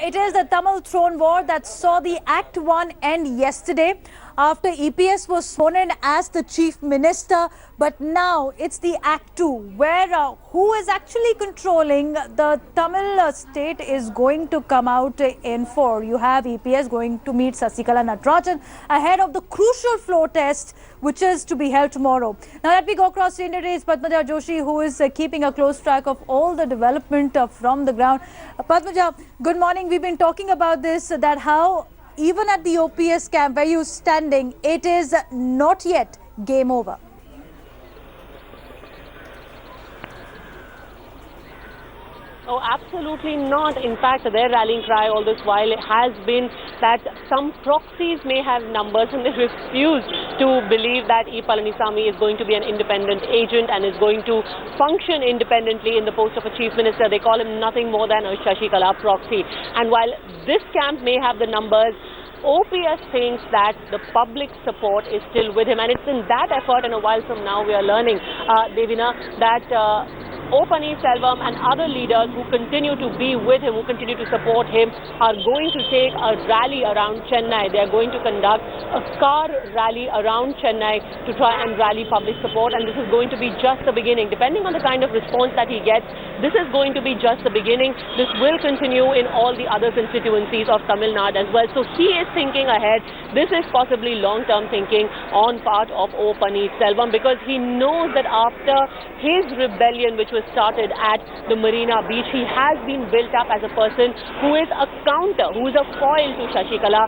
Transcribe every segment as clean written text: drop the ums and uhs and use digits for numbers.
It is the Tamil throne war that saw the Act 1 end yesterday after EPS was sworn in as the Chief Minister. But now it's the Act 2 where who is actually controlling the Tamil state is going to come out in for. You have EPS going to meet Sasikala Natarajan ahead of the crucial floor test which is to be held tomorrow. Now let me go across the India race. Padmaja Joshi, who is keeping a close track of all the development from the ground. Padmaja, good morning. We've been talking about this, that how even at the OPS camp where you're standing, it is not yet game over. Oh, absolutely not. In fact, their rallying cry all this while has been that some proxies may have numbers and they refuse to believe that E.Palaniswamy is going to be an independent agent and is going to function independently in the post of a chief minister. They call him nothing more than a Sasikala proxy. And while this camp may have the numbers, OPS thinks that the public support is still with him, and it's in that effort, and a while from now we are learning, Devina, that Panneerselvam and other leaders who continue to be with him, who continue to support him, are going to take a rally around Chennai. They are going to conduct a car rally around Chennai to try and rally public support, and this is going to be just the beginning. Depending on the kind of response that he gets, this is going to be just the beginning. This will continue in all the other constituencies of Tamil Nadu as well. So he is thinking ahead. This is possibly long-term thinking on part of Panneerselvam, because he knows that after his rebellion, which was started at the Marina Beach, he has been built up as a person who is a counter, who is a foil to Sasikala.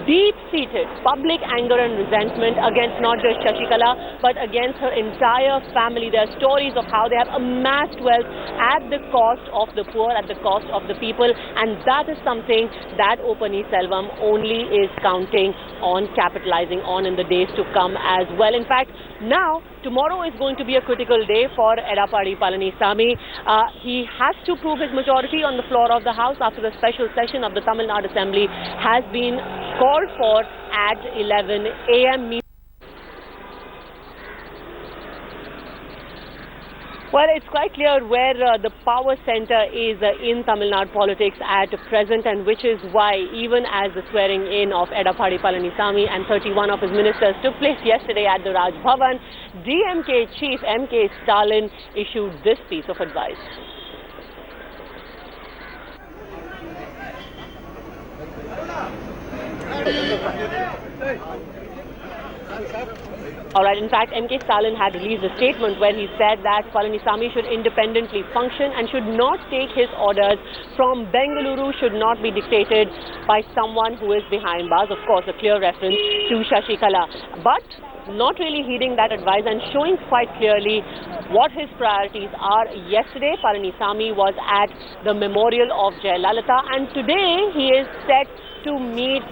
Deep-seated public anger and resentment against not just Sasikala but against her entire family. There are stories of how they have amassed wealth at the cost of the poor, at the cost of the people, and that is something that Panneerselvam only is counting on capitalizing on in the days to come as well. In fact, now tomorrow is going to be a critical day for E.Palaniswamy. He has to prove his majority on the floor of the House after the special session of the Tamil Nadu Assembly has been called for at 11 a.m. Well, it's quite clear where the power center is in Tamil Nadu politics at present, and which is why even as the swearing in of E.Palaniswamy and 31 of his ministers took place yesterday at the Raj Bhavan, DMK chief M.K. Stalin issued this piece of advice. Alright, in fact, M.K. Stalin had released a statement where he said that Palaniswamy should independently function and should not take his orders from Bengaluru, should not be dictated by someone who is behind bars. Of course, a clear reference to Sasikala. But not really heeding that advice and showing quite clearly what his priorities are. Yesterday, Palaniswamy was at the memorial of Jayalalitha, and today he is set to meet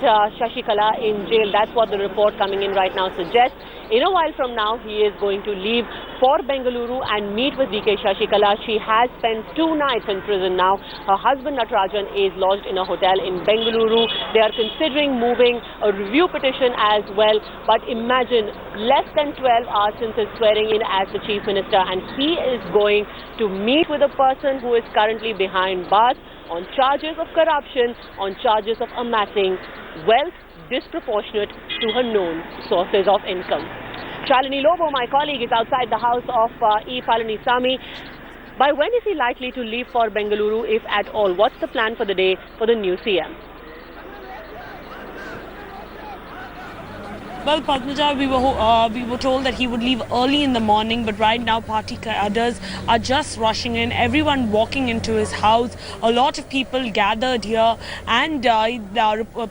Sasikala in jail. That's what the report coming in right now suggests. In a while from now, he is going to leave for Bengaluru and meet with DK Sasikala. She has spent 2 nights in prison now. Her husband Natarajan is lodged in a hotel in Bengaluru. They are considering moving a review petition as well. But imagine, less than 12 hours since his swearing in as the Chief Minister, and he is going to meet with a person who is currently behind bars on charges of corruption, on charges of amassing wealth disproportionate to her known sources of income. Shalini Lobo, my colleague, is outside the house of E.Palaniswamy. By when is he likely to leave for Bengaluru, if at all? What's the plan for the day for the new CM? Well, Padmaja, we were told that he would leave early in the morning, but right now party cadres are just rushing in, everyone walking into his house. A lot of people gathered here, and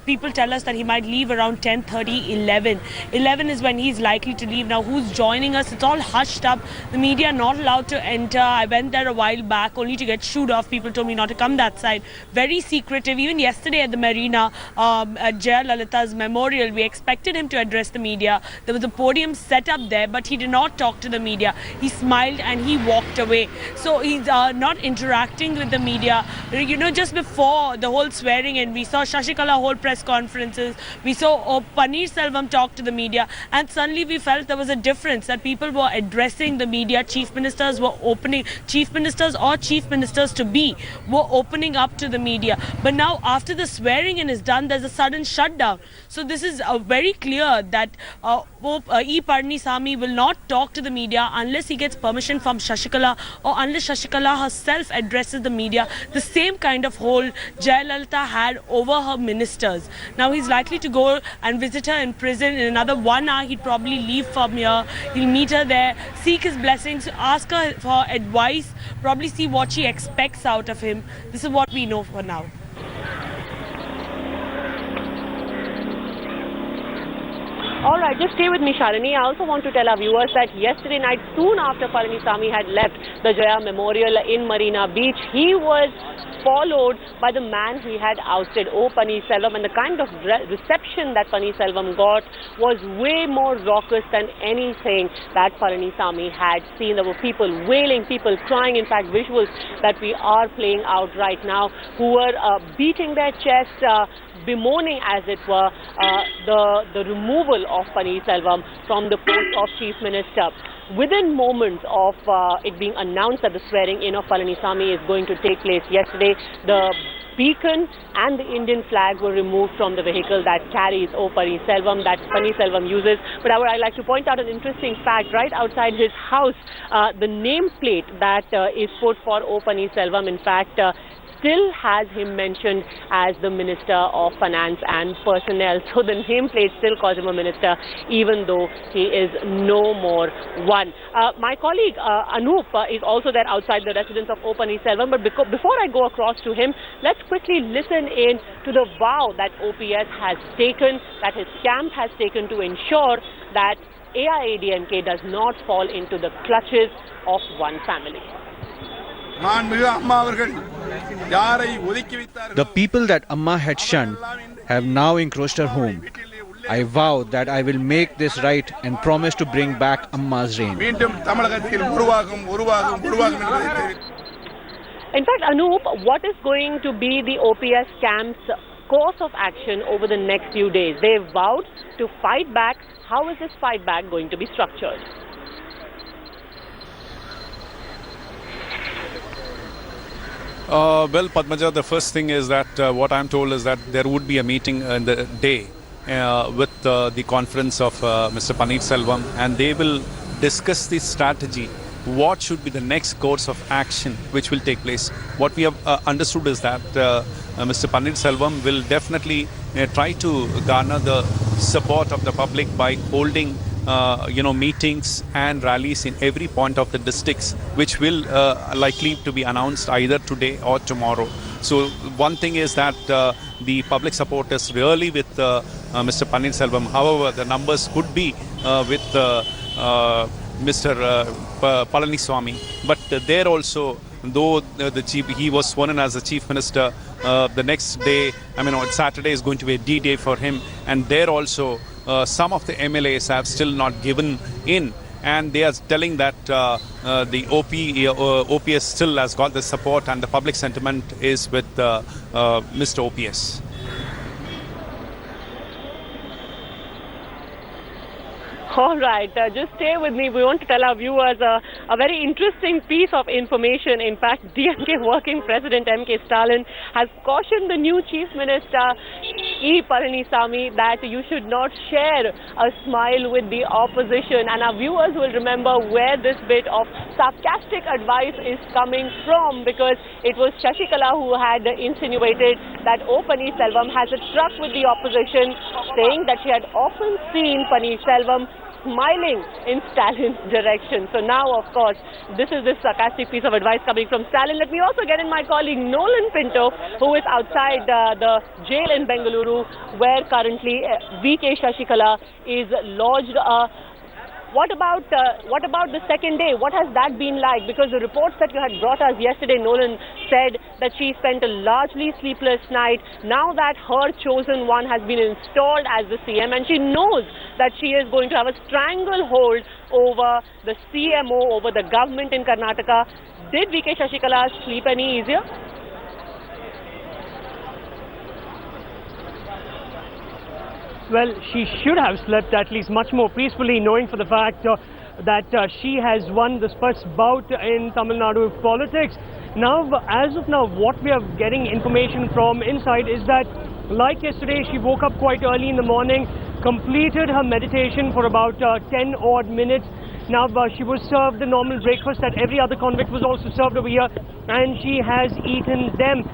people tell us that he might leave around 10:30, 11. 11 is when he's likely to leave. Now, who's joining us? It's all hushed up. The media not allowed to enter. I went there a while back only to get shooed off. People told me not to come that side. Very secretive. Even yesterday at the Marina, at Jayalalitha's memorial, we expected him to address address the media. There was a podium set up there, but he did not talk to the media. He smiled and he walked away. So he's not interacting with the media. You know, just before the whole swearing in, we saw Sasikala hold press conferences. We saw Panneerselvam talk to the media, and suddenly we felt there was a difference, that people were addressing the media. Chief ministers were opening, chief ministers or chief ministers to be were opening up to the media. But now, after the swearing in is done, there's a sudden shutdown. So this is very clear that E.Palaniswamy will not talk to the media unless he gets permission from Sasikala, or unless Sasikala herself addresses the media. The same kind of hold Jayalalitha had over her ministers. Now he's likely to go and visit her in prison. In another 1 hour, he'd probably leave from here. He'll meet her there, seek his blessings, ask her for advice, probably see what she expects out of him. This is what we know for now. All right, just stay with me, Shalini. I also want to tell our viewers that yesterday night, soon after Palaniswamy had left the Jaya Memorial in Marina Beach, he was followed by the man he had ousted, Panneerselvam, and the kind of reception that Panneerselvam got was way more raucous than anything that Palaniswamy had seen. There were people wailing, people crying, in fact visuals that we are playing out right now, who were beating their chests, bemoaning, as it were, the removal of Panneerselvam from the post of Chief Minister. Within moments of it being announced that the swearing in of Palaniswamy is going to take place yesterday, the beacon and the Indian flag were removed from the vehicle that carries Panneerselvam, that Panneerselvam uses. But I'd like to point out an interesting fact. Right outside his house, the nameplate that is put for Panneerselvam, in fact, still has him mentioned as the Minister of Finance and Personnel. So the nameplate still calls him a minister, even though he is no more one. My colleague Anup is also there outside the residence of Panneerselvam. But before I go across to him, let's quickly listen in to the vow that OPS has taken, that his camp has taken, to ensure that AIADMK does not fall into the clutches of one family. The people that Amma had shunned have now encroached her home. I vow that I will make this right and promise to bring back Amma's reign. In fact, Anup, what is going to be the OPS camp's course of action over the next few days? They've vowed to fight back. How is this fight back going to be structured? Well, Padmaja, the first thing is that what I'm told is that there would be a meeting in the day with the conference of Mr. Panneerselvam, and they will discuss the strategy. What should be the next course of action which will take place? What we have understood is that Mr. Panneerselvam will definitely try to garner the support of the public by holding meetings and rallies in every point of the districts, which will likely to be announced either today or tomorrow. So one thing is that the public support is really with Mr. Panneerselvam. However, the numbers could be with Mr. Palaniswamy. But there also, though he was sworn in as the chief minister, the next day, on Saturday is going to be a D-day for him, and there also some of the MLAs have still not given in, and they are telling that the OPS still has got the support, and the public sentiment is with Mr. OPS. All right, just stay with me. We want to tell our viewers a very interesting piece of information. In fact, DMK working president M.K. Stalin has cautioned the new chief minister E.Palaniswamy that you should not share a smile with the opposition. And our viewers will remember where this bit of sarcastic advice is coming from, because it was Sasikala who had insinuated that Panneerselvam has a truck with the opposition, saying that she had often seen Panneerselvam smiling in Stalin's direction. So now, of course, this is this sarcastic piece of advice coming from Stalin. Let me also get in my colleague Nolan Pinto, who is outside the jail in Bengaluru, where currently VK Sasikala is lodged. What about the second day? What has that been like? Because the reports that you had brought us yesterday, Nolan, said that she spent a largely sleepless night. Now that her chosen one has been installed as the CM, and she knows that she is going to have a stranglehold over the CMO, over the government in Karnataka. Did VK Sasikala sleep any easier? Well, she should have slept at least much more peacefully, knowing for the fact that she has won this first bout in Tamil Nadu politics. Now, as of now, what we are getting information from inside is that, like yesterday, she woke up quite early in the morning, completed her meditation for about 10 odd minutes. Now, she was served the normal breakfast that every other convict was also served over here, and she has eaten them.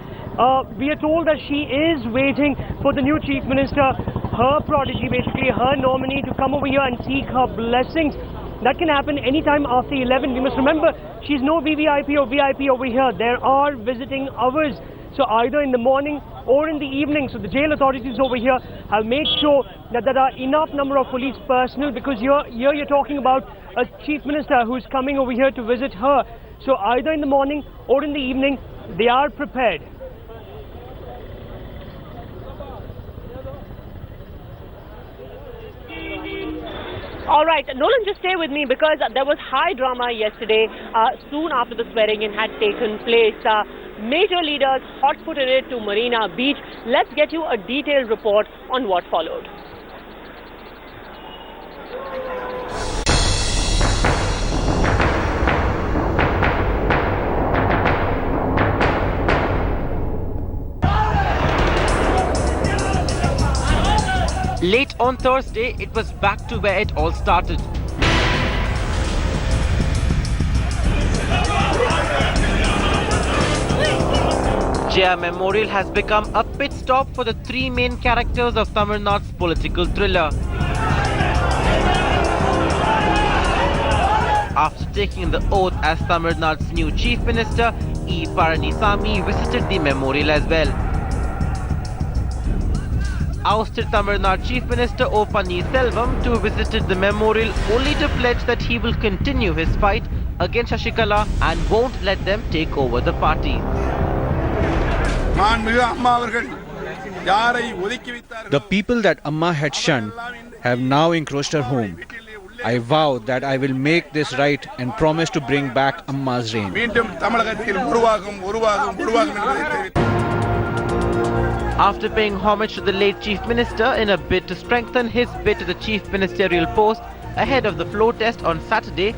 We are told that she is waiting for the new Chief Minister, her prodigy, basically her nominee, to come over here and seek her blessings. That can happen anytime after 11. We must remember, she's no VVIP or VIP over here. There are visiting hours. So either in the morning or in the evening. So the jail authorities over here have made sure that there are enough number of police personnel, because here you're talking about a Chief Minister who's coming over here to visit her. So either in the morning or in the evening, they are prepared. All right, Nolan, just stay with me, because there was high drama yesterday soon after the swearing-in had taken place. Major leaders hot-footed it to Marina Beach. Let's get you a detailed report on what followed. Late on Thursday, it was back to where it all started. Jaya Memorial has become a pit stop for the three main characters of Tamil Nadu's political thriller. After taking the oath as Tamil Nadu's new Chief Minister, E.Palaniswamy visited the memorial as well. Ousted Tamil Nadu Chief Minister O. Panneerselvam too visited the memorial, only to pledge that he will continue his fight against Sasikala and won't let them take over the party. The people that Amma had shunned have now encroached her home. I vow that I will make this right and promise to bring back Amma's reign. After paying homage to the late Chief Minister in a bid to strengthen his bid to the Chief Ministerial post ahead of the floor test on Saturday,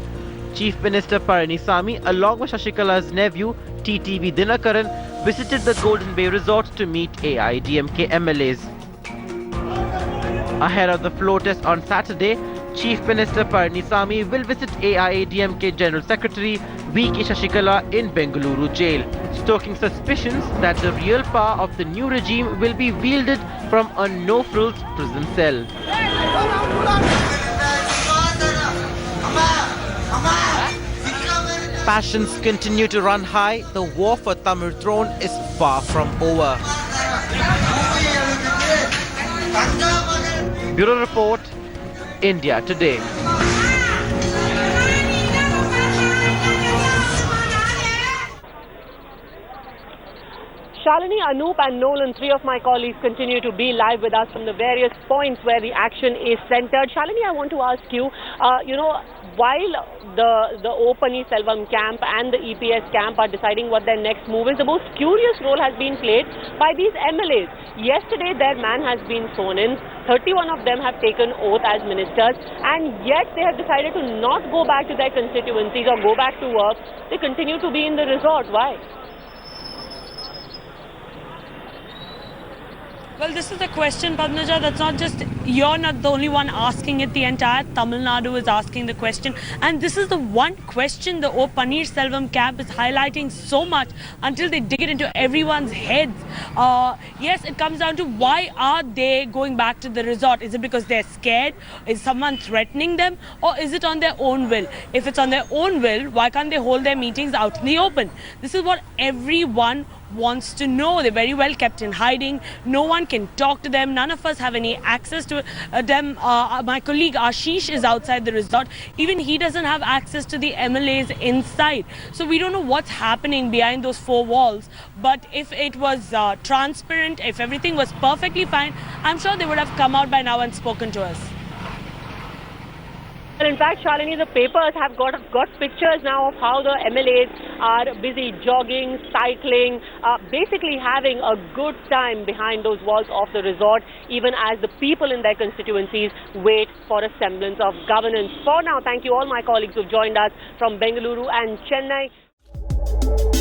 Chief Minister Panneerselvam, along with Sasikala's nephew TTV Dinakaran, visited the Golden Bay Resort to meet AIADMK MLAs. Ahead of the floor test on Saturday, Chief Minister Panneerselvam will visit AIADMK General Secretary VK Sasikala in Bengaluru jail, stoking suspicions that the real power of the new regime will be wielded from a no-frills prison cell. Passions continue to run high. The war for Tamil throne is far from over. Bureau Report, India Today. Shalini, Anoop and Nolan, three of my colleagues, continue to be live with us from the various points where the action is centered. Shalini, I want to ask you, while the O. Panneerselvam camp and the EPS camp are deciding what their next move is, the most curious role has been played by these MLAs. Yesterday, their man has been sworn in. 31 of them have taken oath as ministers, and yet they have decided to not go back to their constituencies or go back to work. They continue to be in the resort. Why? Well, this is a question, Padmaja, that's not just, you're not the only one asking it. The entire Tamil Nadu is asking the question. And this is the one question the O. Panneerselvam camp is highlighting so much until they dig it into everyone's heads. Yes, it comes down to why are they going back to the resort? Is it because they're scared? Is someone threatening them? Or is it on their own will? If it's on their own will, why can't they hold their meetings out in the open? This is what everyone wants to know. They're very well kept in hiding. No one can talk to them. None of us have any access to them. My colleague Ashish is outside the resort. Even he doesn't have access to the MLAs inside. So we don't know what's happening behind those four walls. But if it was transparent, if everything was perfectly fine, I'm sure they would have come out by now and spoken to us. Well, in fact, Shalini, the papers have got pictures now of how the MLAs are busy jogging, cycling, basically having a good time behind those walls of the resort, even as the people in their constituencies wait for a semblance of governance. For now, thank you all my colleagues who've joined us from Bengaluru and Chennai.